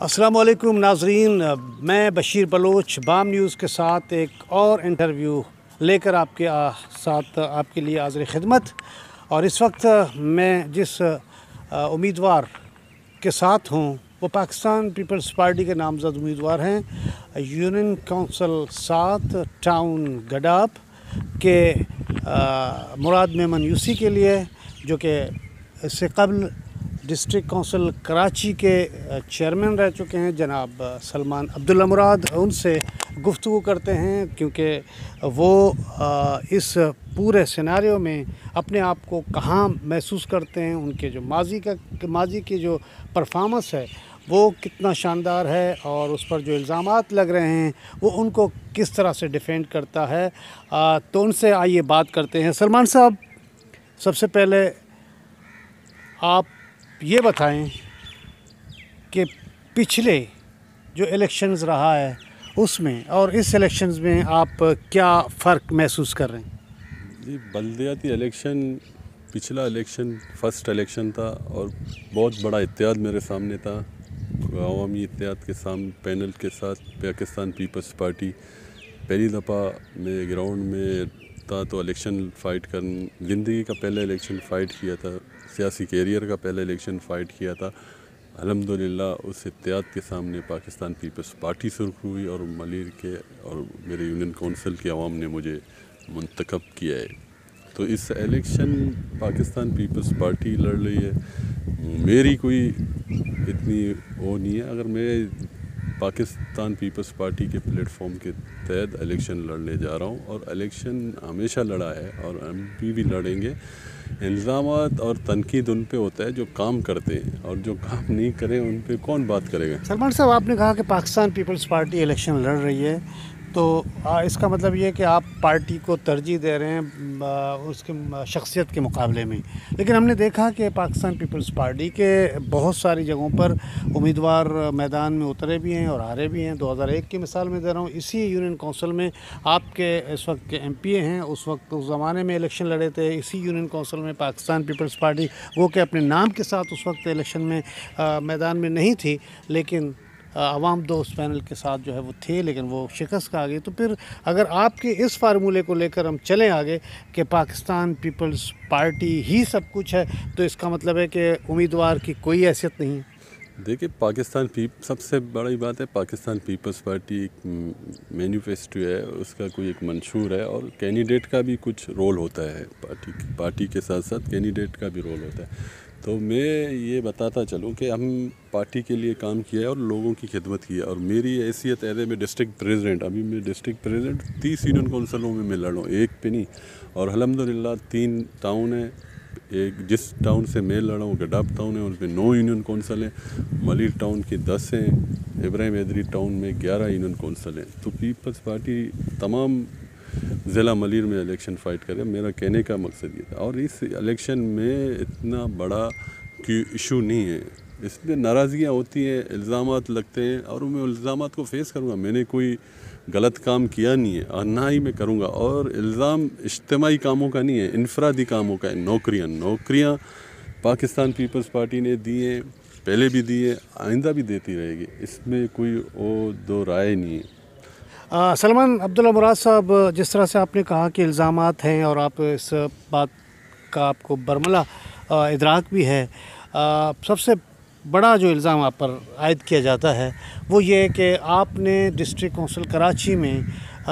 السلام علیکم ناظرین، میں بشیر بلوچ بام نیوز کے ساتھ ایک اور انٹرویو لے کر آپ کے ساتھ آپ کے لیے حاضر خدمت. اور اس وقت میں جس امیدوار کے ساتھ ہوں وہ پاکستان پیپلز پارٹی کے نامزد امیدوار ہیں یونین کونسل 7 ٹاؤن گڈاب کے مراد میمن یوسی کے لیے، جو کہ اس سے قبل ڈسٹرکٹ کونسل کراچی کے چیئرمین رہ چکے ہیں جناب سلمان عبداللہ مراد. ان سے گفتگو کرتے ہیں کیونکہ وہ اس پورے سیناریو میں اپنے آپ کو کہاں محسوس کرتے ہیں، ان کے جو ماضی کی جو پرفارمنس ہے وہ کتنا شاندار ہے، اور اس پر جو الزامات لگ رہے ہیں وہ ان کو کس طرح سے ڈیفینڈ کرتا ہے. تو ان سے آئیے بات کرتے ہیں. سلمان صاحب، سب سے پہلے آپ یہ بتائیں کہ پچھلے جو الیکشنز رہا ہے اس میں اور اس الیکشنز میں آپ کیا فرق محسوس کر رہے ہیں؟ جی، بلدیاتی الیکشن پچھلا الیکشن فرسٹ الیکشن تھا اور بہت بڑا اتحاد میرے سامنے تھا. عوامی اتحاد کے سامنے پینل کے ساتھ پاکستان پیپلز پارٹی پہلی دفعہ میں گراؤنڈ میں تھا تو الیکشن فائٹ زندگی کا پہلا الیکشن فائٹ کیا تھا، سیاسی کیریئر کا پہلا الیکشن فائٹ کیا تھا. الحمدللہ اس اتحاد کے سامنے پاکستان پیپلز پارٹی سرخ ہوئی اور ملیر کے اور میرے یونین کونسل کے عوام نے مجھے منتخب کیا ہے. تو اس الیکشن پاکستان پیپلز پارٹی لڑ رہی ہے. میری کوئی اتنی وہ نہیں ہے. اگر میں پاکستان پیپلز پارٹی کے پلیٹ فارم کے تحت الیکشن لڑنے جا رہا ہوں اور الیکشن ہمیشہ لڑا ہے اور ہم بھی لڑیں گے. الزامات اور تنقید ان پہ ہوتا ہے جو کام کرتے ہیں، اور جو کام نہیں کریں ان پہ کون بات کرے گا. سلمان صاحب، آپ نے کہا کہ پاکستان پیپلز پارٹی الیکشن لڑ رہی ہے، تو اس کا مطلب یہ کہ آپ پارٹی کو ترجیح دے رہے ہیں اس کے شخصیت کے مقابلے میں. لیکن ہم نے دیکھا کہ پاکستان پیپلز پارٹی کے بہت ساری جگہوں پر امیدوار میدان میں اترے بھی ہیں اور ہارے بھی ہیں. 2001 کی مثال میں دے رہا ہوں. اسی یونین کونسل میں آپ کے اس وقت کے MP ہیں، اس زمانے میں الیکشن لڑے تھے اسی یونین کونسل میں پاکستان پیپلز پارٹی، وہ کہ اپنے نام کے ساتھ اس وقت الیکشن میں میدان میں نہیں تھی، لیکن عوام دوست پینل کے ساتھ جو ہے وہ تھے، لیکن وہ شکست کھا گئی. تو پھر اگر آپ کے اس فارمولے کو لے کر ہم چلیں آگے کہ پاکستان پیپلز پارٹی ہی سب کچھ ہے، تو اس کا مطلب ہے کہ امیدوار کی کوئی حیثیت نہیں ہے. دیکھیے، سب سے بڑی بات ہے پاکستان پیپلز پارٹی ایک مینیفیسٹو ہے، اس کا کوئی ایک منشور ہے، اور کینڈیڈیٹ کا بھی کچھ رول ہوتا ہے. پارٹی کے ساتھ ساتھ کینڈیڈیٹ کا بھی رول ہوتا ہے. تو میں یہ بتاتا چلوں کہ ہم پارٹی کے لیے کام کیا ہے اور لوگوں کی خدمت کی ہے. اور میری حیثیت میں ڈسٹرکٹ پریزیڈنٹ، ابھی میں ڈسٹرکٹ پریزیڈنٹ 30 یونین کونسلوں میں لڑ رہا ہوں، ایک پہ نہیں. اور الحمدللہ 3 ٹاؤن ہیں. ایک جس ٹاؤن سے میں لڑا ہوں گڈاب ٹاؤن ہے، اس میں 9 یونین کونسل ہیں. ملیر ٹاؤن کے 10 ہیں. ابراہیم حیدری ٹاؤن میں 11 یونین کونسل ہیں. تو پیپلز پارٹی تمام ضلع ملیر میں الیکشن فائٹ کرے. میرا کہنے کا مقصد یہ تھا. اور اس الیکشن میں اتنا بڑا کوئی ایشو نہیں ہے. اس میں ناراضگیاں ہوتی ہیں، الزامات لگتے ہیں، اور میں الزامات کو فیس کروں گا. میں نے کوئی غلط کام کیا نہیں ہے اور نہ ہی میں کروں گا. اور الزام اجتماعی کاموں کا نہیں ہے، انفرادی کاموں کا ہے. نوکریاں پاکستان پیپلز پارٹی نے دی ہیں، پہلے بھی دی ہے، آئندہ بھی دیتی رہے گی. اس میں کوئی دو رائے نہیں ہے. سلمان عبداللہ مراد صاحب، جس طرح سے آپ نے کہا کہ الزامات ہیں اور آپ اس بات کا آپ کو برملا ادراک بھی ہے، سب سے بڑا جو الزام آپ پر عائد کیا جاتا ہے وہ یہ ہے کہ آپ نے ڈسٹرکٹ کونسل کراچی میں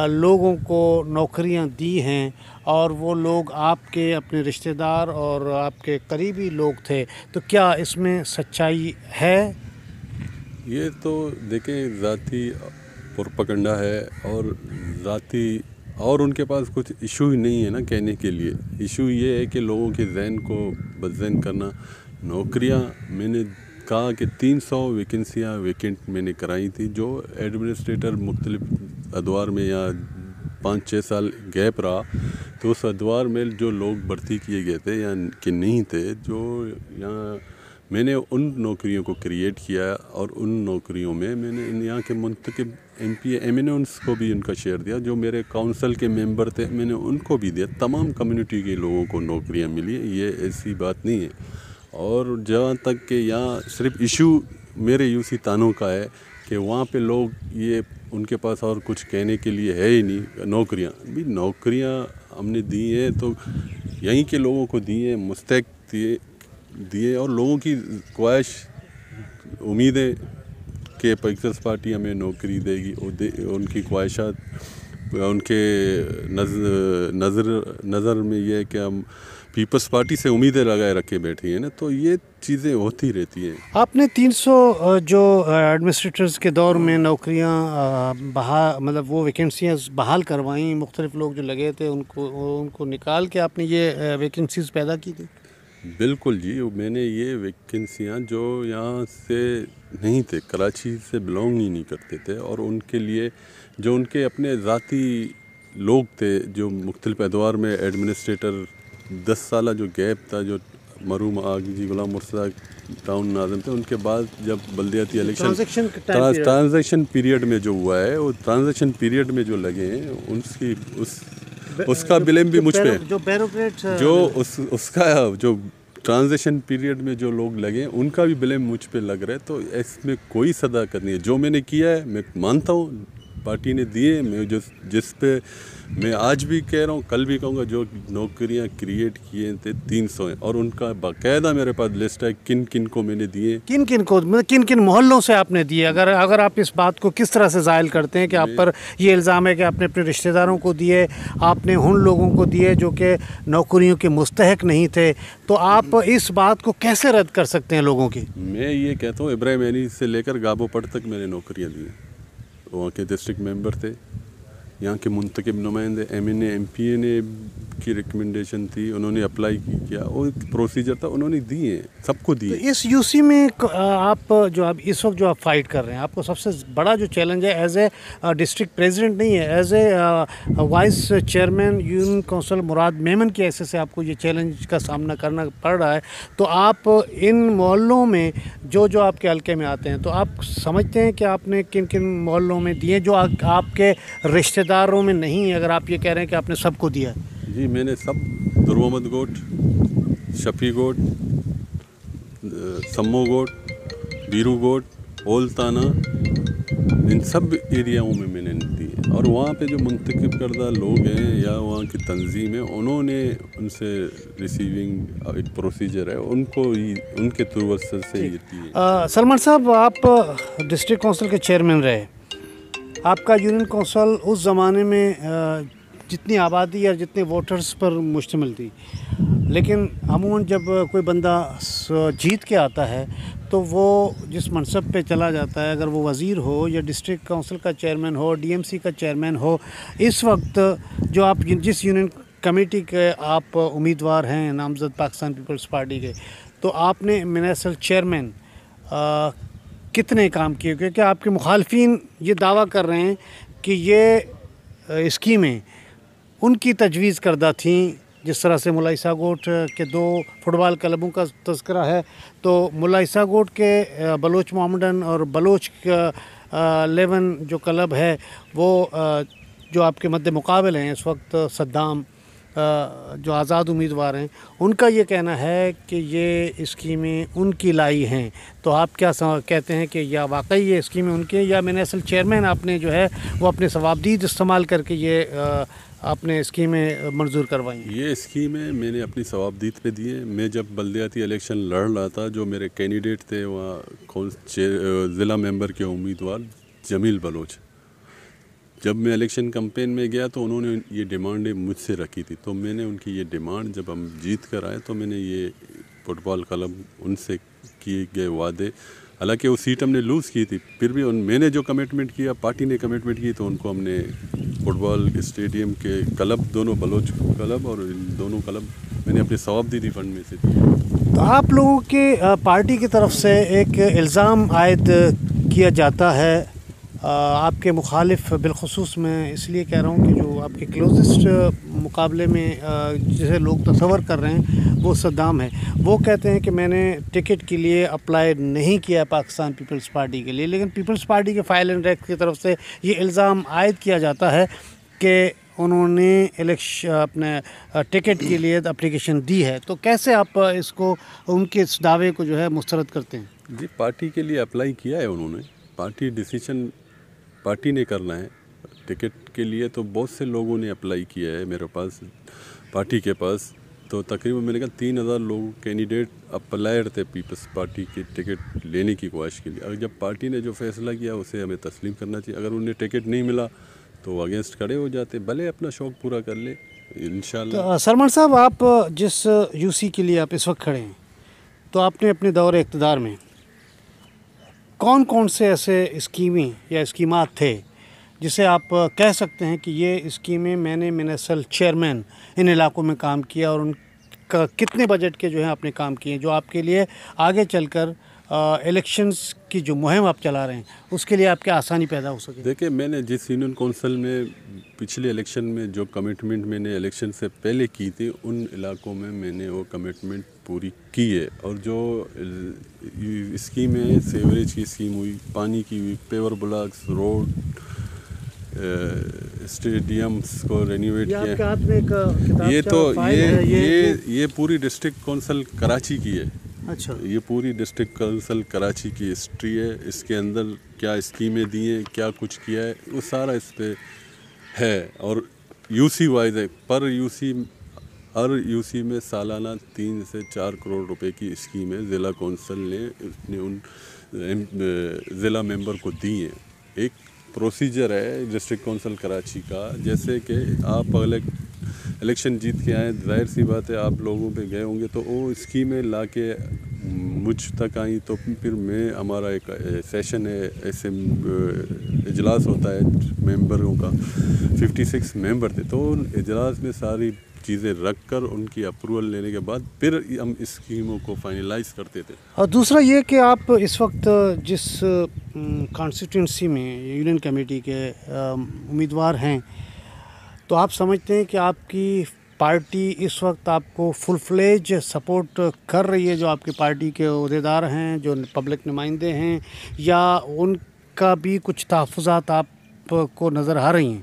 لوگوں کو نوکریاں دی ہیں، اور وہ لوگ آپ کے اپنے رشتہ دار اور آپ کے قریبی لوگ تھے. تو کیا اس میں سچائی ہے؟ یہ تو دیکھیں ذاتی پروپیگنڈا ہے، اور ذاتی اور ان کے پاس کچھ ایشو ہی نہیں ہے نا کہنے کے لیے. ایشو یہ ہے کہ لوگوں کے ذہن کو بدذہن کرنا. نوکریاں میں نے کہا کہ 300 ویکنسیاں ویکنٹ میں نے کرائی تھی، جو ایڈمنسٹریٹر مختلف ادوار میں یا 5-6 سال گیپ رہا، تو اس ادوار میں جو لوگ بھرتی کیے گئے تھے یا کہ نہیں تھے، جو یہاں میں نے ان نوکریوں کو کریٹ کیا، اور ان نوکریوں میں نے یہاں کے منتخب MP ایمیننس کو بھی ان کا شیئر دیا. جو میرے کونسل کے ممبر تھے میں نے ان کو بھی دیا. تمام کمیونٹی کے لوگوں کو نوکریاں ملی. یہ ایسی بات نہیں ہے. اور جہاں تک کہ یہاں صرف ایشو میرے یوسی تانوں کا ہے کہ وہاں پہ لوگ یہ ان کے پاس اور کچھ کہنے کے لیے ہے ہی نہیں. نوکریاں ہم نے دی ہیں تو یہیں کے لوگوں کو دی ہیں, مستحق دیے اور لوگوں کی خواہش امیدیں کہ پیپلز پارٹی ہمیں نوکری دے گی, ان کی خواہشات ان کے نظر میں یہ ہے کہ ہم پیپلز پارٹی سے امیدیں لگائے رکھے بیٹھی ہیں نا, تو یہ چیزیں ہوتی رہتی ہیں. آپ نے 300 جو ایڈمنسٹریٹرز کے دور میں نوکریاں مطلب وہ ویکنسیاں بحال کروائیں, مختلف لوگ جو لگے تھے ان کو نکال کے آپ نے یہ ویکنسیز پیدا کی تھی. بالکل جی, میں نے یہ ویکنسیاں جو یہاں سے نہیں تھے, کراچی سے بلونگ ہی نہیں کرتے تھے, اور ان کے لیے جو ان کے اپنے ذاتی لوگ تھے جو مختلف ادوار میں ایڈمنسٹریٹر 10 سالہ جو گیپ تھا, جو مرحوم جی غلام مرتضیٰ ٹاؤن ناظم تھے, ان کے بعد جب بلدیاتی الیکشن ٹرانزیکشن پیریڈ میں جو ہوا ہے, وہ ٹرانزیکشن پیریڈ میں جو لگے ہیں اس کا بلیم بھی مجھ پہ, جو اس کا جو ٹرانزیکشن پیریڈ میں جو لوگ لگے ہیں ان کا بھی بلیم مجھ پہ لگ رہا ہے. تو اس میں کوئی صداقت نہیں ہے. جو میں نے کیا ہے میں مانتا ہوں, پارٹی نے دیے, میں جس پہ میں آج بھی کہہ رہا ہوں, کل بھی کہوں گا, جو نوکریاں کریٹ کیے تھے 300 ہیں, اور ان کا باقاعدہ میرے پاس لسٹ ہے کن کن کو میں نے دیے, کن کن محلوں سے آپ نے دیے. اگر آپ اس بات کو کس طرح سے زائل کرتے ہیں کہ آپ پر یہ الزام ہے کہ آپ نے اپنے رشتہ داروں کو دیے, آپ نے ان لوگوں کو دیے جو کہ نوکریوں کے مستحق نہیں تھے, تو آپ اس بات کو کیسے رد کر سکتے ہیں لوگوں کی؟ میں یہ کہتا ہوں ابراہیم عینی سے لے کر گابو پٹ تک میں نے نوکریاں دی ہیں. وہاں کے ڈسٹرکٹ ممبر تھے, یہاں کے منتخب نمائندے, ایم پی نے کی ریکمنڈیشن تھی, انہوں نے اپلائی کیا, اور پروسیجر تھا, انہوں نے دیے ہیں, سب کو دیے. اس یو سی میں آپ اس وقت جو آپ فائٹ کر رہے ہیں, آپ کو سب سے بڑا جو چیلنج ہے ایز اے ڈسٹرکٹ پریزیڈنٹ نہیں ہے, as a vice chairman union council Murad Memon کی حیثیت سے آپ کو یہ چیلنج کا سامنا کرنا پڑ رہا ہے. تو آپ ان محلوں میں جو آپ کے حلقے میں آتے ہیں, تو آپ سمجھتے ہیں کہ آپ نے کن کن محلوں میں دیے جو آپ کے رشتہ داروں میں نہیں, اگر آپ یہ کہہ رہے ہیں کہ آپ نے سب کو دیا؟ جی میں نے سب, در محمد گوٹ, شفیع گوٹ, سمو گوٹ, بیرو گوٹ, اول تانہ, ان سب ایریاؤں میں نے دی ہے. اور وہاں پہ جو منتخب کردہ لوگ ہیں یا وہاں کی تنظیم ہے, انہوں نے ان سے ریسیونگ ایک پروسیجر ہے, ان کو ان کے تھرو وسط سے یہ دی ہے. سلمان صاحب, آپ ڈسٹرکٹ کونسل کے چیئرمین رہے, آپ کا یونین کونسل اس زمانے میں جتنی آبادی اور جتنے ووٹرز پر مشتمل تھی, لیکن عموماً جب کوئی بندہ جیت کے آتا ہے تو وہ جس منصب پہ چلا جاتا ہے, اگر وہ وزیر ہو یا ڈسٹرکٹ کونسل کا چیئرمین ہو, ڈی ایم سی کا چیئرمین ہو, اس وقت جو آپ جس یونین کمیٹی کے آپ امیدوار ہیں نامزد پاکستان پیپلز پارٹی کے, تو آپ نے منیسل چیئرمین کتنے کام کیے؟ کیونکہ آپ کے مخالفین یہ دعویٰ کر رہے ہیں کہ یہ اسکیمیں ان کی تجویز کردہ تھیں, جس طرح سے ملا عیسیٰ گوٹ کے 2 فٹ بال کلبوں کا تذکرہ ہے, تو ملا عیسیٰ گوٹ کے بلوچ محمدن اور بلوچ 11 جو کلب ہے, وہ جو آپ کے مد مقابل ہیں اس وقت, صدام جو آزاد امیدوار ہیں, ان کا یہ کہنا ہے کہ یہ اسکیمیں ان کی لائی ہیں. تو آپ کیا کہتے ہیں کہ یا واقعی یہ اسکیمیں ان کی, یا میں نے اصل چیئرمین آپ نے جو ہے وہ اپنے ثوابدید استعمال کر کے یہ آپ نے اسکیمیں منظور کروائی ہیں؟ یہ اسکیمیں میں نے اپنی ثوابدید پہ دی ہیں. میں جب بلدیاتی الیکشن لڑ رہا تھا, جو میرے کینڈیڈیٹ تھے وہاں ضلع ممبر کے امیدوار جمیل بلوچ, جب میں الیکشن کمپین میں گیا تو انہوں نے یہ ڈیمانڈیں مجھ سے رکھی تھی. تو میں نے ان کی یہ ڈیمانڈ, جب ہم جیت کر آئے تو میں نے یہ فٹ بال کلب ان سے کیے گئے وعدے, حالانکہ وہ سیٹ ہم نے لوز کی تھی, پھر بھی میں نے جو کمٹمنٹ کیا, پارٹی نے کمٹمنٹ کی, تو ان کو ہم نے فٹ بال اسٹیڈیم کے کلب, دونوں بلوچ کلب اور دونوں کلب میں نے اپنے ثوابدیدی فنڈ میں سے دیے. تو آپ لوگوں کے پارٹی کی طرف سے ایک الزام عائد کیا جاتا ہے آپ کے مخالف, بالخصوص میں اس لیے کہہ رہا ہوں کہ جو آپ کے کلوزسٹ مقابلے میں جسے لوگ تصور کر رہے ہیں وہ صدام ہے, وہ کہتے ہیں کہ میں نے ٹکٹ کے لیے اپلائی نہیں کیا پاکستان پیپلز پارٹی کے لیے, لیکن پیپلز پارٹی کے فائل اینڈ ریکٹ کی طرف سے یہ الزام عائد کیا جاتا ہے کہ انہوں نے اپنے ٹکٹ کے لیے اپلیکیشن دی ہے، تو کیسے آپ اس کو ان کے اس دعوے کو جو ہے مسترد کرتے ہیں؟ جی پارٹی کے لیے اپلائی کیا ہے انہوں نے، پارٹی ڈیسیشن پارٹی نے کرنا ہے. ٹکٹ کے لیے تو بہت سے لوگوں نے اپلائی کیا ہے میرے پاس، پارٹی کے پاس. تو تقریباً میں نے کہا 3,000 لوگ کینڈیڈیٹ اپلائر تھے پیپلز پارٹی کی ٹکٹ لینے کی خواہش کے لیے. اگر جب پارٹی نے جو فیصلہ کیا اسے ہمیں تسلیم کرنا چاہیے. اگر انہیں ٹکٹ نہیں ملا تو وہ اگینسٹ کھڑے ہو جاتے، بھلے اپنا شوق پورا کر لے انشاءاللہ. تو سلمان صاحب، آپ جس یو سی کے لیے آپ اس وقت کھڑے ہیں، تو آپ نے اپنے دور اقتدار میں کون کون سے ایسے اسکیمیں یا اسکیمات تھے جسے آپ کہہ سکتے ہیں کہ یہ اسکیمیں میں نے منسل چیئرمین ان علاقوں میں کام کیا، اور ان کا کتنے بجٹ کے جو ہیں آپ نے کام کیے جو آپ کے لیے آگے چل کر الیکشنز کی جو مہم آپ چلا رہے ہیں اس کے لیے آپ کے آسانی پیدا ہو سکے؟ دیکھیں، میں نے جس یونین کونسل میں پچھلے الیکشن میں جو کمٹمنٹ میں نے الیکشن سے پہلے کی تھی، ان علاقوں میں نے وہ کمٹمنٹ پوری کی ہے. اور جو اسکیمیں سیوریج کی اسکیم ہوئی، پانی کی ہوئی، پیور بلاکس، روڈ، اسٹیڈیمس کو رینیویٹ کیا، یہ پوری ڈسٹرکٹ کونسل کراچی کی ہے. اچھا، یہ پوری ڈسٹرکٹ کونسل کراچی کی ہسٹری ہے. اس کے اندر کیا اسکیمیں دی ہیں، کیا کچھ کیا ہے، وہ سارا اس پہ ہے. اور یو سی وائز ہے، پر ہر یو سی میں سالانہ 3 سے 4 کروڑ روپے کی اسکیمیں ضلع کونسل نے ان ضلع ممبر کو دی ہیں. ایک پروسیجر ہے ڈسٹرکٹ کونسل کراچی کا، جیسے کہ آپ الیکشن جیت کے آئیں، ظاہر سی بات ہے آپ لوگوں پہ گئے ہوں گے، تو وہ اسکیمیں لا کے مجھ تک آئیں. تو پھر ہمارا ایک سیشن ہے، ایسے اجلاس ہوتا ہے ممبروں کا، 56 ممبر تھے. تو ان اجلاس میں ساری چیزیں رکھ کر ان کی اپروول لینے کے بعد پھر ہم اسکیموں کو فائنلائز کرتے تھے. اور دوسرا یہ کہ آپ اس وقت جس کانسٹیٹوئنسی میں یونین کمیٹی کے امیدوار ہیں، تو آپ سمجھتے ہیں کہ آپ کی پارٹی اس وقت آپ کو فل فلیج سپورٹ کر رہی ہے، جو آپ کی پارٹی کے عہدیدار ہیں، جو پبلک نمائندے ہیں، یا ان کا بھی کچھ تحفظات آپ کو نظر آ رہی ہیں؟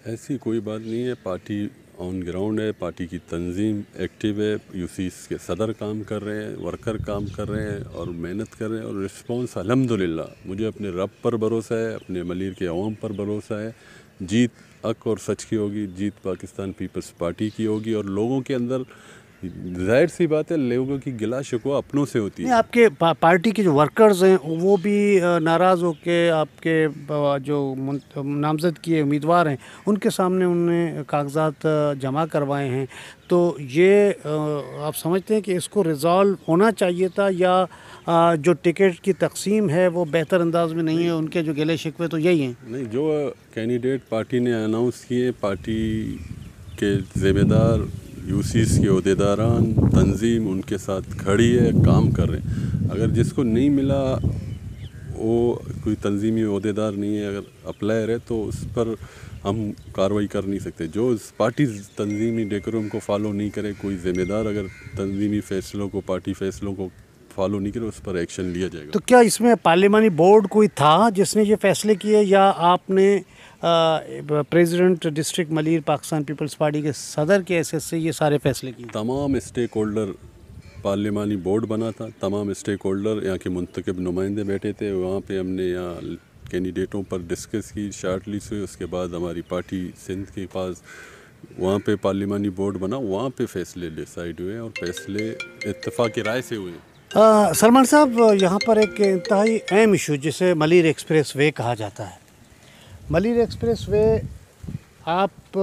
ایسی کوئی بات نہیں ہے. پارٹی آن گراؤنڈ ہے، پارٹی کی تنظیم ایکٹیو ہے، یو سی کے صدر کام کر رہے ہیں، ورکر کام کر رہے ہیں اور محنت کر رہے ہیں. اور رسپانس الحمدللہ، مجھے اپنے رب پر بھروسہ ہے، اپنے ملیر کے عوام پر بھروسہ ہے. جیت حق اور سچ کی ہوگی، جیت پاکستان پیپلز پارٹی کی ہوگی. اور لوگوں کے اندر ظاہر سی بات ہے، لوگوں کی گلا شکوہ اپنوں سے ہوتی ہے. آپ کے پارٹی کے جو ورکرز ہیں وہ بھی ناراض ہو کے آپ کے جو نامزد کیے امیدوار ہیں ان کے سامنے انہوں نے کاغذات جمع کروائے ہیں. تو یہ آپ سمجھتے ہیں کہ اس کو ریزالو ہونا چاہیے تھا، یا جو ٹکٹ کی تقسیم ہے وہ بہتر انداز میں نہیں ہے، ان کے جو گلے شکوے تو یہی ہیں؟ نہیں، جو کینڈیڈیٹ پارٹی نے اناؤنس کیے، پارٹی کے ذمہ دار یو سیز کے عہدیداران تنظیم ان کے ساتھ کھڑی ہے، کام کر رہے ہیں. اگر جس کو نہیں ملا وہ کوئی تنظیمی عہدیدار نہیں ہے، اگر اپلائر ہے تو اس پر ہم کارروائی کر نہیں سکتے. جو پارٹی تنظیمی ڈیکورم کو فالو نہیں کرے، کوئی ذمہ دار اگر تنظیمی فیصلوں کو، پارٹی فیصلوں کو فالو نہیں کرے، اس پر ایکشن لیا جائے گا. تو کیا اس میں پارلیمانی بورڈ کوئی تھا جس نے یہ فیصلے کیے، یا آپ نے پریزیڈنٹ ڈسٹرکٹ ملیر پاکستان پیپلز پارٹی کے صدر کے حیثیت سے یہ سارے فیصلے کیے؟ تمام اسٹیک ہولڈر، پارلیمانی بورڈ بنا تھا، تمام اسٹیک ہولڈر یہاں کے منتخب نمائندے بیٹھے تھے. وہاں پہ ہم نے یہاں کینڈیڈیٹوں پر ڈسکس کی، شارٹ لسٹ ہوئی. اس کے بعد ہماری پارٹی سندھ کے پاس وہاں پہ پارلیمانی بورڈ بنا، وہاں پہ فیصلے ڈیسائیڈ ہوئے اور فیصلے اتفاق رائے سے ہوئے. سلمان صاحب، یہاں پر ایک انتہائی اہم ایشو جسے ملیر ایکسپریس وے کہا جاتا ہے. ملیر ایکسپریس وے آپ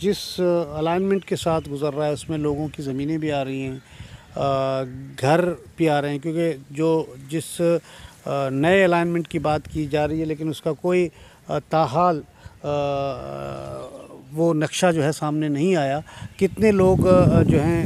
جس الائنمنٹ کے ساتھ گزر رہا ہے اس میں لوگوں کی زمینیں بھی آ رہی ہیں، گھر بھی آ رہے ہیں، کیونکہ جس نئے الائنمنٹ کی بات کی جا رہی ہے لیکن اس کا کوئی تاحال وہ نقشہ جو ہے سامنے نہیں آیا. کتنے لوگ جو ہیں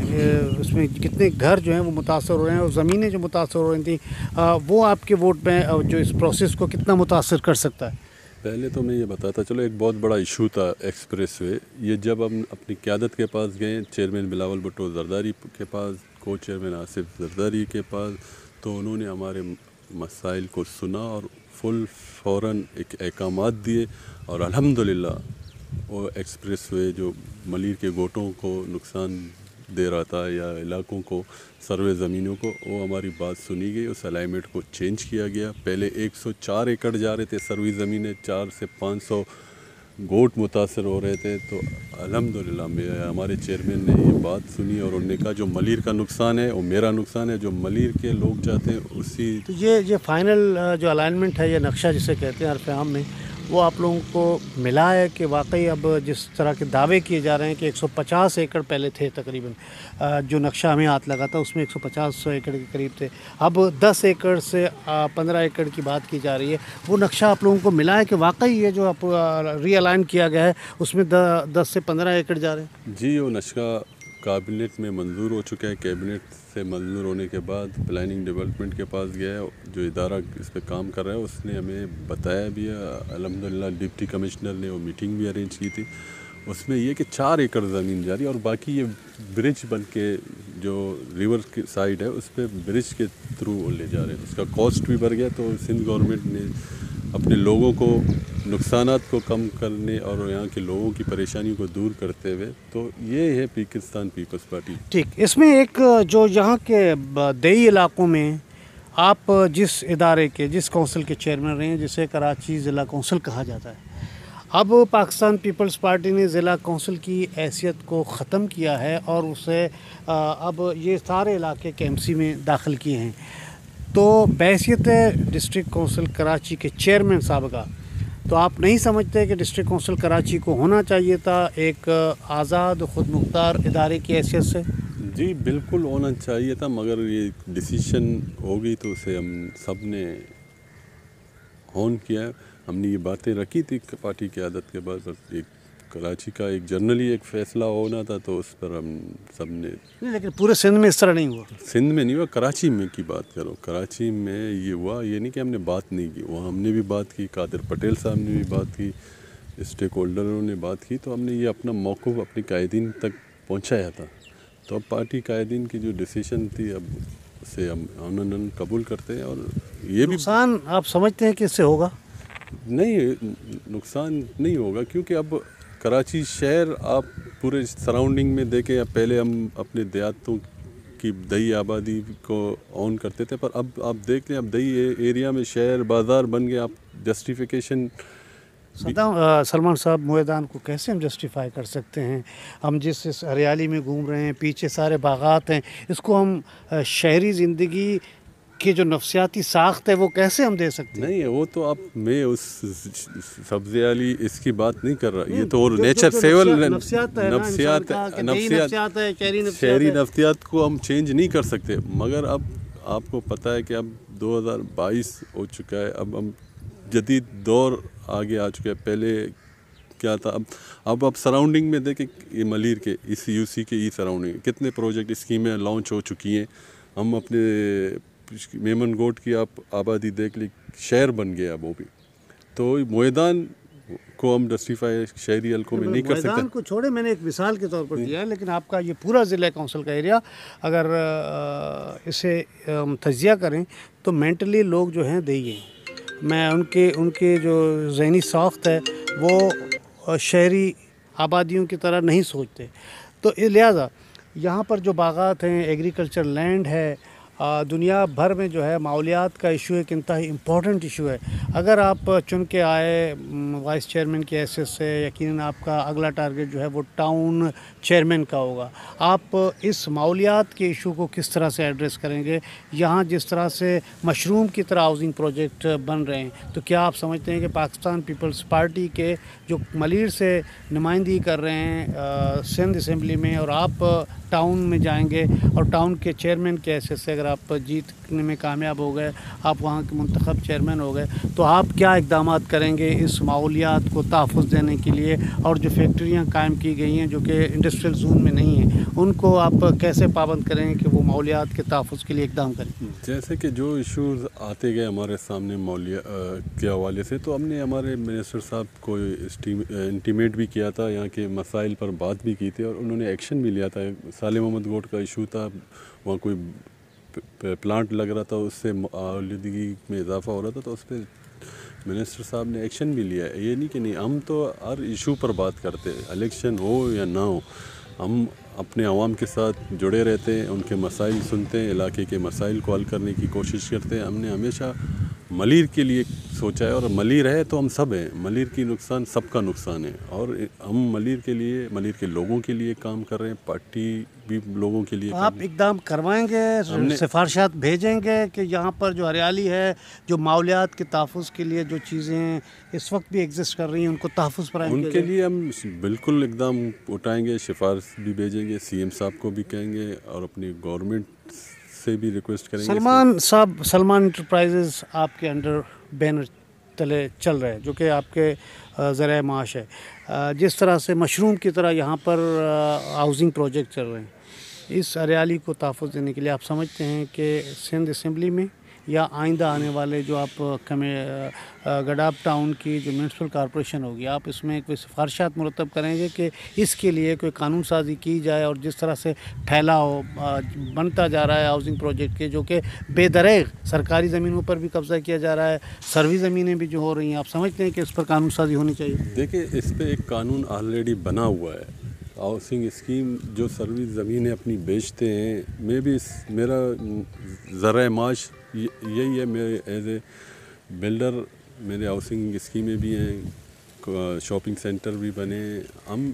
اس میں، کتنے گھر جو ہیں وہ متاثر ہو رہے ہیں، اور زمینیں جو متاثر ہو رہی تھیں، وہ آپ کے ووٹ میں جو اس پروسیس کو کتنا متاثر کر سکتا ہے؟ پہلے تو میں یہ بتاتا چلو، ایک بہت بڑا ایشو تھا ایکسپریس وے. یہ جب ہم اپنی قیادت کے پاس گئے، چیئرمین بلاول بھٹو زرداری کے پاس، کو چیئرمین آصف زرداری کے پاس، تو انہوں نے ہمارے مسائل کو سنا اور فوراً ایک احکامات دیے. اور الحمدللہ وہ ایکسپریس وے جو ملیر کے گوٹوں کو نقصان دے رہا تھا یا علاقوں کو سروے زمینوں کو، وہ ہماری بات سنی گئی، اس الائنمنٹ کو چینج کیا گیا۔ پہلے 104 ایکڑ جا رہے تھے سروے زمینیں، 400 سے 500 گوٹ متاثر ہو رہے تھے۔ تو الحمدللہ ہمارے چیئرمین نے یہ بات سنی اور انہوں نے کہا جو ملیر کا نقصان ہے وہ میرا نقصان ہے، جو ملیر کے لوگ چاہتے ہیں اسی۔ تو یہ فائنل جو الائنمنٹ ہے، یہ نقشہ جسے کہتے ہیں عرف عام میں، وہ آپ لوگوں کو ملا ہے کہ واقعی اب جس طرح کے دعوے کیے جا رہے ہیں کہ 150 ایکڑ پہلے تھے تقریباً، جو نقشہ ہمیں ہاتھ لگا تھا اس میں 150 ایکڑ کے قریب تھے، اب 10 ایکڑ سے 15 ایکڑ کی بات کی جا رہی ہے، وہ نقشہ آپ لوگوں کو ملا ہے کہ واقعی یہ جو آپ ری الائن کیا گیا ہے اس میں 10 سے 15 ایکڑ جا رہے ہیں؟ جی، وہ نقشہ کابینٹ میں منظور ہو چکا ہے۔ کیبنٹ سے منظور ہونے کے بعد پلاننگ ڈیولپمنٹ کے پاس گیا ہے، جو ادارہ اس پہ کام کر رہا ہے اس نے ہمیں بتایا بھی ہے۔ الحمدللہ ڈپٹی کمشنر نے وہ میٹنگ بھی ارینج کی تھی، اس میں یہ کہ 4 ایکڑ زمین جاری اور باقی یہ برج بن کے جو ریور کی سائڈ ہے اس پہ برج کے تھرو لے جا رہے ہیں، اس کا کاسٹ بھی بڑھ گیا۔ تو سندھ گورنمنٹ نے اپنے لوگوں کو نقصانات کو کم کرنے اور یہاں کے لوگوں کی پریشانی کو دور کرتے ہوئے، تو یہ ہے پاکستان پیپلز پارٹی۔ ٹھیک، اس میں ایک جو یہاں کے دیہی علاقوں میں آپ جس ادارے کے، جس کونسل کے چیئرمین رہے ہیں جسے کراچی ضلع کونسل کہا جاتا ہے، اب پاکستان پیپلز پارٹی نے ضلع کونسل کی حیثیت کو ختم کیا ہے اور اسے اب یہ سارے علاقے کے MC میں داخل کیے ہیں، تو بحیثیت ڈسٹرکٹ کونسل کراچی کے چیئرمین سابقہ، تو آپ نہیں سمجھتے کہ ڈسٹرکٹ کونسل کراچی کو ہونا چاہیے تھا ایک آزاد خود مختار ادارے کی حیثیت سے؟ جی بالکل ہونا چاہیے تھا، مگر یہ ڈیسیشن ہو گئی تو اسے ہم سب نے ہون کیا۔ ہم نے یہ باتیں رکھی تھی پارٹی قیادت کے بعد، ایک کراچی کا ایک جنرلی ایک فیصلہ ہونا تھا تو اس پر ہم سب نے، نہیں لیکن پورے سندھ میں اس طرح نہیں ہوا۔ سندھ میں نہیں ہوا، کراچی میں کی بات کرو، کراچی میں یہ ہوا، یہ نہیں کہ ہم نے بات نہیں کی، وہاں ہم نے بھی بات کی، قادر پٹیل صاحب نے بھی بات کی، اسٹیک ہولڈروں نے بات کی، تو ہم نے یہ اپنا موقف اپنے قائدین تک پہنچایا تھا۔ تو اب پارٹی قائدین کی جو ڈیسیشن تھی اب اسے ہم آنن قبول کرتے ہیں، اور یہ بھی نقصان آپ سمجھتے ہیں کہ اس سے ہوگا؟ نہیں، نقصان نہیں ہوگا، کیونکہ اب کراچی شہر آپ پورے سراؤنڈنگ میں دیکھیں، اب پہلے ہم اپنے دیہاتوں کی دیہی آبادی کو آن کرتے تھے، پر اب آپ دیکھ لیں اب دیہی ایریا میں شہر بازار بن گئے، آپ جسٹیفیکیشن سلمان صاحب، میدان کو کیسے ہم جسٹیفائی کر سکتے ہیں؟ ہم جس اس ہریالی میں گھوم رہے ہیں، پیچھے سارے باغات ہیں، اس کو ہم شہری زندگی کی جو نفسیاتی ساخت ہے وہ کیسے ہم دے سکتے ہیں؟ نہیں، وہ تو میں اس سبزی والی اس کی بات نہیں کر رہا، یہ تو نیچر سیول شہری نفسیات کو ہم چینج نہیں کر سکتے، مگر اب آپ کو پتہ ہے کہ اب 2022 ہو چکا ہے، اب ہم جدید دور آگے آ چکا ہے۔ پہلے کیا تھا، اب سراؤنڈنگ میں دیکھیں، یہ ملیر کے اس UC کے سراؤنڈنگ کتنے پروجیکٹ اسکیمیں لانچ ہو چکی ہیں۔ ہم اپنے میمن گوٹ کی آپ آبادی دیکھ لی، شہر بن گیا اب وہ بھی، تو میدان کو ہم جسٹیفائی شہری حلقوں میں نہیں کر سکتے۔ میدان کو چھوڑے، میں نے ایک مثال کے طور پر دیا ہے، لیکن آپ کا یہ پورا ضلع کونسل کا ایریا اگر اسے تجزیہ کریں تو مینٹلی لوگ جو ہیں دیہی ہیں، میں ان کے جو ذہنی ساخت ہے وہ شہری آبادیوں کی طرح نہیں سوچتے، تو لہٰذا یہاں پر جو باغات ہیں، ایگریکلچر لینڈ ہے، دنیا بھر میں جو ہے ماحولیات کا ایشو ایک انتہائی امپورٹنٹ ایشو ہے۔ اگر آپ چن کے آئے وائس چیئرمین کی حیثیت سے، یقیناً آپ کا اگلا ٹارگٹ جو ہے وہ ٹاؤن چیئرمین کا ہوگا۔ آپ اس ماحولیات کے ایشو کو کس طرح سے ایڈریس کریں گے؟ یہاں جس طرح سے مشروم کی طرح ہاؤسنگ پروجیکٹ بن رہے ہیں، تو کیا آپ سمجھتے ہیں کہ پاکستان پیپلز پارٹی کے جو ملیر سے نمائندگی کر رہے ہیں سندھ اسمبلی میں، اور آپ ٹاؤن میں جائیں گے اور ٹاؤن کے چیئرمین کی حیثیت سے اگر آپ جیتنے میں کامیاب ہو گئے، آپ وہاں کے منتخب چیئرمین ہو گئے، تو آپ کیا اقدامات کریں گے اس ماحولیات کو تحفظ دینے کے لیے؟ اور جو فیکٹریاں قائم کی گئی ہیں جو کہ انڈسٹریل زون میں نہیں ہیں، ان کو آپ کیسے پابند کریں گے کہ وہ ماحولیات کے تحفظ کے لیے اقدام کریں؟ جیسے کہ جو ایشوز آتے گئے ہمارے سامنے ماحولیات کے حوالے سے، تو ہم نے ہمارے منسٹر صاحب کو انٹیمیٹ بھی کیا تھا، یہاں کے مسائل پر بات بھی کی تھی، اور انہوں نے ایکشن بھی لیا تھا۔ صالح محمد گوٹ کا ایشو تھا، وہاں کوئی پلانٹ لگ رہا تھا، اس سے آلودگی میں اضافہ ہو رہا تھا، تو اس پہ منسٹر صاحب نے ایکشن بھی لیا ہے. یہ نہیں کہ نہیں, ہم تو ہر ایشو پر بات کرتے ہیں, الیکشن ہو یا نہ ہو, ہم اپنے عوام کے ساتھ جڑے رہتے ہیں, ان کے مسائل سنتے ہیں, علاقے کے مسائل کو حل کرنے کی کوشش کرتے ہیں. ہم نے ہمیشہ ملیر کے لیے سوچا ہے, اور ملیر ہے تو ہم سب ہیں. ملیر کی نقصان سب کا نقصان ہے, اور ہم ملیر کے لیے, ملیر کے لوگوں کے لیے کام کر رہے ہیں, پارٹی بھی لوگوں کے لیے. آپ اقدام کروائیں گے, سفارشات بھیجیں گے کہ یہاں پر جو ہریالی ہے, جو ماحولیات کے تحفظ کے لیے جو چیزیں اس وقت بھی ایگزسٹ کر رہی ہیں, ان کو تحفظ فراہم ان کے لیے ہم بالکل اقدام اٹھائیں گے, سفارش بھی بھیجیں گے, سی ایم صاحب کو بھی کہیں گے, اور اپنی گورنمنٹ سے بھی ریکویسٹ کریں گے. سلمان صاحب, سلمان انٹرپرائزز آپ کے انڈر بینر تلے چل رہے ہیں, جو کہ آپ کے ذرائع معاش ہے. جس طرح سے مشروم کی طرح یہاں پر ہاؤسنگ پروجیکٹ چل رہے ہیں, اس ہریالی کو تحفظ دینے کے لیے آپ سمجھتے ہیں کہ سندھ اسمبلی میں یا آئندہ آنے والے جو آپ گڈاب ٹاؤن کی جو میونسپل کارپوریشن ہوگی, آپ اس میں کوئی سفارشات مرتب کریں گے کہ اس کے لیے کوئی قانون سازی کی جائے, اور جس طرح سے پھیلاؤ بنتا جا رہا ہے ہاؤسنگ پروجیکٹ کے, جو کہ بے دریغ سرکاری زمینوں پر بھی قبضہ کیا جا رہا ہے, سروی زمینیں بھی جو ہو رہی ہیں, آپ سمجھتے ہیں کہ اس پر قانون سازی ہونی چاہیے؟ دیکھیں, اس پہ ایک قانون آلریڈی بنا ہوا ہے. ہاؤسنگ اسکیم جو سروس زمینیں اپنی بیچتے ہیں, میں بھی میرا ذرائع معاش یہی ہے. میں ایز اے بلڈر, میرے ہاؤسنگ اسکیمیں بھی ہیں, شاپنگ سینٹر بھی بنے ہیں. ہم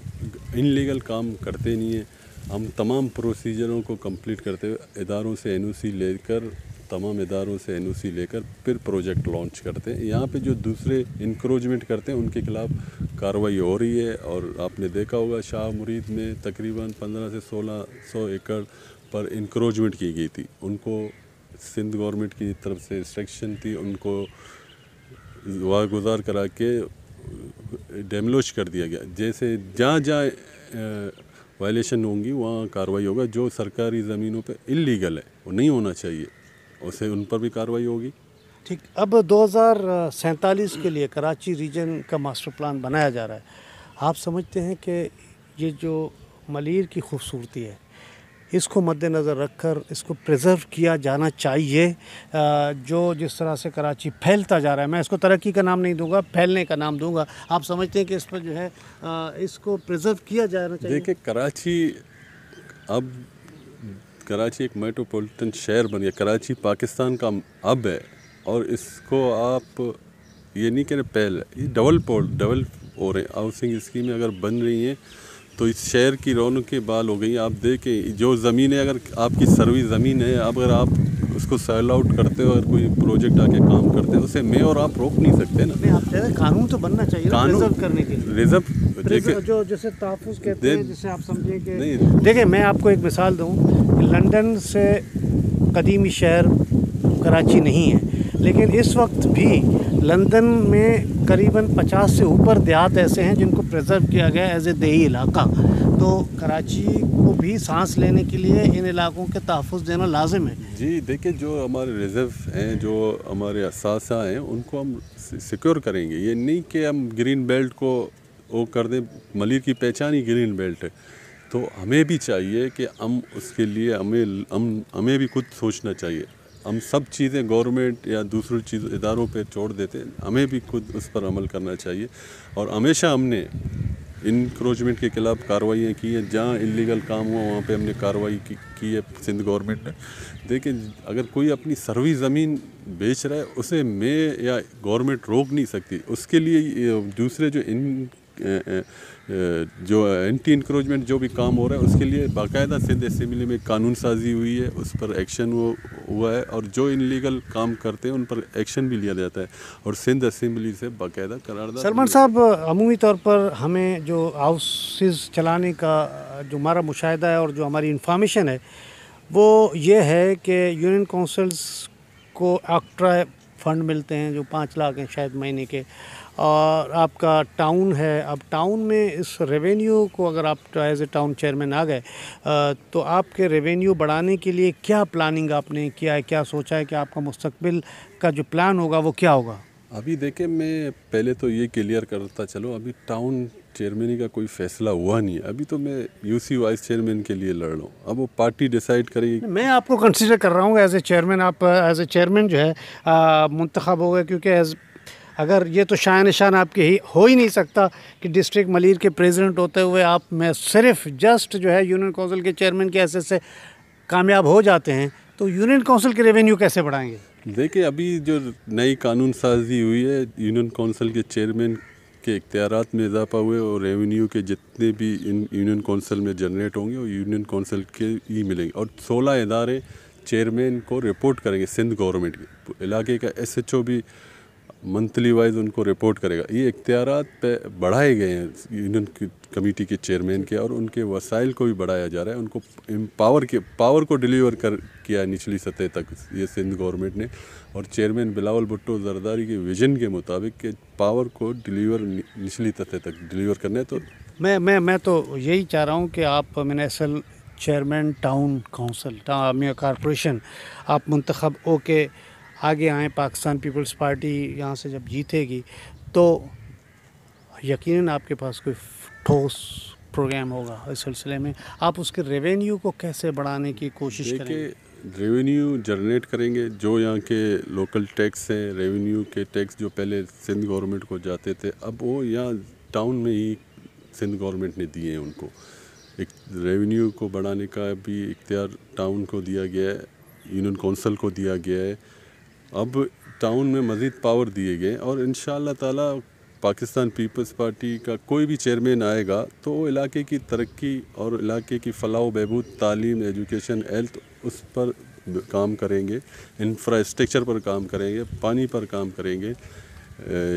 ان لیگل کام کرتے نہیں ہیں, ہم تمام پروسیجروں کو کمپلیٹ کرتے ہوئے اداروں سے این او سی لے کر, تمام اداروں سے این او سی لے کر پھر پروجیکٹ لانچ کرتے ہیں. یہاں پہ جو دوسرے انکروچمنٹ کرتے ہیں ان کے خلاف کارروائی ہو رہی ہے, اور آپ نے دیکھا ہوگا شاہ مرید میں تقریباً 1500 سے 1600 ایکڑ پر انکروچمنٹ کی گئی تھی. ان کو سندھ گورنمنٹ کی طرف سے انسٹرکشن تھی, ان کو واگزار کرا کے ڈیمولش کر دیا گیا. جیسے جہاں جہاں وائلیشن ہوں گی وہاں کارروائی ہوگا. جو سرکاری زمینوں پہ انلیگل ہے, وہ نہیں ہونا چاہیے, اسے ان پر بھی کارروائی ہوگی. ٹھیک. اب 2047 کے لیے کراچی ریجن کا ماسٹر پلان بنایا جا رہا ہے. آپ سمجھتے ہیں کہ یہ جو ملیر کی خوبصورتی ہے, اس کو مد نظر رکھ کر اس کو پریزرو کیا جانا چاہیے؟ جو جس طرح سے کراچی پھیلتا جا رہا ہے, میں اس کو ترقی کا نام نہیں دوں گا, پھیلنے کا نام دوں گا, آپ سمجھتے ہیں کہ اس پر جو ہے اس کو پریزرو کیا جانا چاہیے؟ دیکھیں, کراچی ایک میٹروپولیٹن شہر بن گیا. کراچی پاکستان کا اب ہے, اور اس کو آپ یہ نہیں کہہ رہے پہل, یہ ڈیولپ ہو رہے ہیں. ہاؤسنگ اسکیمیں اگر بن رہی ہیں تو اس شہر کی رونقیں بحال ہو گئی ہیں. آپ دیکھیں, جو زمینیں اگر آپ کی سروی زمین ہے, اگر آپ اس کو سیل آؤٹ کرتے ہو, اگر کوئی پروجیکٹ آ کے کام کرتے ہیں, اسے میں اور آپ روک نہیں سکتے نا. نہیں, آپ کہہ رہے قانون تو بننا چاہیے ریزرو کرنے کے لیے. ریزرو جو جسے تحفظ کہتے ہیں, جسے آپ سمجھیں کہ دیکھیں, میں آپ کو ایک مثال دوں کہ لندن سے قدیمی شہر کراچی نہیں ہے, لیکن اس وقت بھی لندن میں قریباً 50 سے اوپر دیہات ایسے ہیں جن کو پریزرو کیا گیا ایز اے دیہی علاقہ. تو کراچی کو بھی سانس لینے کے لیے ان علاقوں کے تحفظ دینا لازم ہے. جی دیکھیں, جو ہمارے ریزرو ہیں, جو ہمارے اثاثہ ہیں, ان کو ہم سیکیور کریں گے. یہ نہیں کہ ہم گرین بیلٹ کو وہ کر دیں. ملیر کی پہچان ہی گرین بیلٹ ہے, تو ہمیں بھی چاہیے کہ ہم اس کے لیے ہمیں بھی خود سوچنا چاہیے. ہم سب چیزیں گورنمنٹ یا دوسرے اداروں پہ چھوڑ دیتے ہیں, ہمیں بھی خود اس پر عمل کرنا چاہیے. اور ہمیشہ ہم نے انکروچمنٹ کے خلاف کارروائیاں کی ہیں. جہاں انلیگل کام ہوا وہاں پہ ہم نے کارروائی کی ہے سندھ گورنمنٹ نے. دیکھیں, اگر کوئی اپنی سروی زمین بیچ رہا ہے, اسے میں یا گورنمنٹ روک نہیں سکتی. اس کے لیے دوسرے جو اینٹی انکروچمنٹ جو بھی کام ہو رہا ہے, اس کے لیے باقاعدہ سندھ اسمبلی میں قانون سازی ہوئی ہے, اس پر ایکشن ہوا ہے, اور جو انلیگل کام کرتے ہیں ان پر ایکشن بھی لیا جاتا ہے, اور سندھ اسمبلی سے باقاعدہ قرارداد. سلمان صاحب, عمومی طور پر ہمیں جو ہاؤسز چلانے کا جو ہمارا مشاہدہ ہے اور جو ہماری انفارمیشن ہے وہ یہ ہے کہ یونین کونسلز کو آکٹرا فنڈ ملتے ہیں جو 5 لاکھ ہیں شاید مہینے کے, اور آپ کا ٹاؤن ہے. اب ٹاؤن میں اس ریونیو کو اگر آپ ایز اے ٹاؤن چیئرمین آ گئے تو آپ کے ریونیو بڑھانے کے لیے کیا پلاننگ آپ نے کیا ہے, کیا سوچا ہے کہ آپ کا مستقبل کا جو پلان ہوگا وہ کیا ہوگا؟ ابھی دیکھیں, میں پہلے تو یہ کلیئر کرتا چلو, ابھی ٹاؤن چیئرمینی کا کوئی فیصلہ ہوا نہیں ہے. ابھی تو میں یو سی وائس چیئرمین کے لیے لڑ رہا ہوں. اب وہ پارٹی ڈیسائیڈ کرے گی. میں آپ کو کنسیڈر کر رہا ہوں ایز اے چیئرمین. آپ ایز اے چیئرمین جو ہے منتخب ہو گئے, کیونکہ اگر یہ تو شایان نشان آپ کے ہو ہی نہیں سکتا کہ ڈسٹرکٹ ملیر کے پریزیڈنٹ ہوتے ہوئے آپ میں صرف جسٹ جو ہے یونین کونسل کے چیئرمین کے حیثیت سے کامیاب ہو جاتے ہیں، تو یونین کونسل کے ریونیو کیسے بڑھائیں گے؟ دیکھیں ابھی جو نئی قانون سازی ہوئی ہے، یونین کونسل کے چیئرمین کے اختیارات میں اضافہ ہوئے اور ریونیو کے جتنے بھی یونین کونسل میں جنریٹ ہوں گے وہ یونین کونسل کے ہی ملیں گے، اور 16 ادارے چیئرمین کو رپورٹ کریں گے سندھ گورنمنٹ کے، علاقے کا ایس ایچ او بھی منتھلی وائز ان کو رپورٹ کرے گا۔ یہ اختیارات پہ بڑھائے گئے ہیں یونین کمیٹی کے چیئرمین کے، اور ان کے وسائل کو بھی بڑھایا جا رہا ہے، ان کو پاور کو ڈیلیور کیا نچلی سطح تک یہ سندھ گورنمنٹ نے، اور چیئرمین بلاول بھٹو زرداری کے ویژن کے مطابق کہ پاور کو ڈیلیور نچلی سطح تک ڈیلیور کرنا ہے۔ تو میں تو یہی چاہ رہا ہوں کہ آپ منیسل چیئرمین ٹاؤن کونسل کارپوریشن آپ منتخب ہو کے آگے آئیں، پاکستان پیپلز پارٹی یہاں سے جب جیتے گی تو یقیناً آپ کے پاس کوئی ٹھوس پروگرام ہوگا اس سلسلے میں، آپ اس کے ریونیو کو کیسے بڑھانے کی کوشش کریں گے؟ ریونیو جنریٹ کریں گے، جو یہاں کے لوکل ٹیکس ہیں، ریونیو کے ٹیکس جو پہلے سندھ گورنمنٹ کو جاتے تھے اب وہ یہاں ٹاؤن میں ہی سندھ گورنمنٹ نے دیے ہیں، ان کو ایک ریونیو کو بڑھانے کا بھی اختیار ٹاؤن کو دیا گیا ہے، یونین کونسل کو دیا گیا ہے، اب ٹاؤن میں مزید پاور دیے گئے، اور انشاءاللہ تعالی پاکستان پیپلز پارٹی کا کوئی بھی چیئرمین آئے گا تو وہ علاقے کی ترقی اور علاقے کی فلاح و بہبود، تعلیم، ایجوکیشن، ہیلتھ، اس پر کام کریں گے، انفراسٹرکچر پر کام کریں گے، پانی پر کام کریں گے،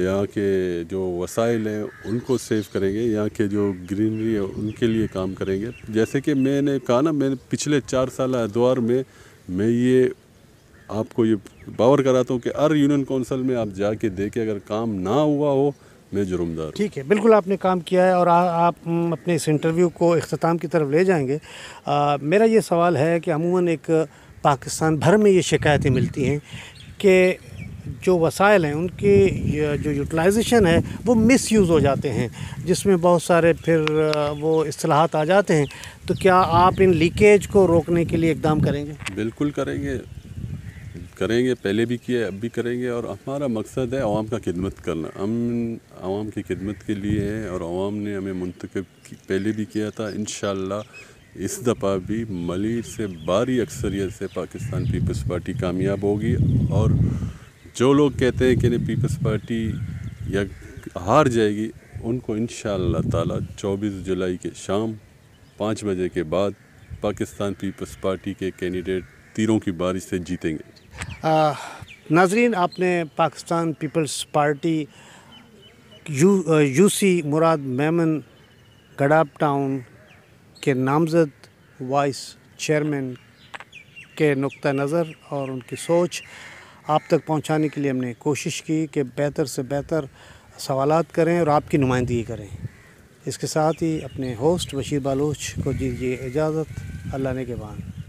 یہاں کے جو وسائل ہیں ان کو سیو کریں گے، یہاں کے جو گرینری ہے ان کے لیے کام کریں گے۔ جیسے کہ میں نے کہا نا، میں نے پچھلے 4 سالہ ادوار میں یہ آپ کو یہ باور کراتا ہوں کہ ہر یونین کونسل میں آپ جا کے دیکھیں، اگر کام نہ ہوا ہو میں جرمدار ہوں۔ ٹھیک ہے، بالکل آپ نے کام کیا ہے، اور آپ اپنے اس انٹرویو کو اختتام کی طرف لے جائیں گے۔ میرا یہ سوال ہے کہ عموماً ایک پاکستان بھر میں یہ شکایتیں ملتی ہیں کہ جو وسائل ہیں ان کی جو یوٹیلائزیشن ہے وہ مس یوز ہو جاتے ہیں، جس میں بہت سارے پھر وہ اصطلاحات آ جاتے ہیں، تو کیا آپ ان لیکیج کو روکنے کے لیے اقدام کریں گے؟ بالکل کریں گے، پہلے بھی کیا ہے، اب بھی کریں گے، اور ہمارا مقصد ہے عوام کا خدمت کرنا، ہم عوام کی خدمت کے لیے ہیں، اور عوام نے ہمیں منتخب پہلے بھی کیا تھا، انشاءاللہ اس دفعہ بھی ملیر سے بھاری اکثریت سے پاکستان پیپلز پارٹی کامیاب ہوگی، اور جو لوگ کہتے ہیں کہ پیپلز پارٹی یا ہار جائے گی ان کو انشاءاللہ تعالی 24 جولائی کے شام 5 بجے کے بعد پاکستان پیپلز پارٹی کے کینڈیڈیٹ تیروں کی بارش سے جیتیں گے۔ ناظرین، آپ نے پاکستان پیپلز پارٹی یو سی مراد میمن گڈاب ٹاؤن کے نامزد وائس چیئرمین کے نقطہ نظر اور ان کی سوچ آپ تک پہنچانے کے لیے ہم نے کوشش کی کہ بہتر سے بہتر سوالات کریں اور آپ کی نمائندگی کریں۔ اس کے ساتھ ہی اپنے ہوسٹ بشیر بلوچ کو دیجیے اجازت۔ اللہ نے کے بعد۔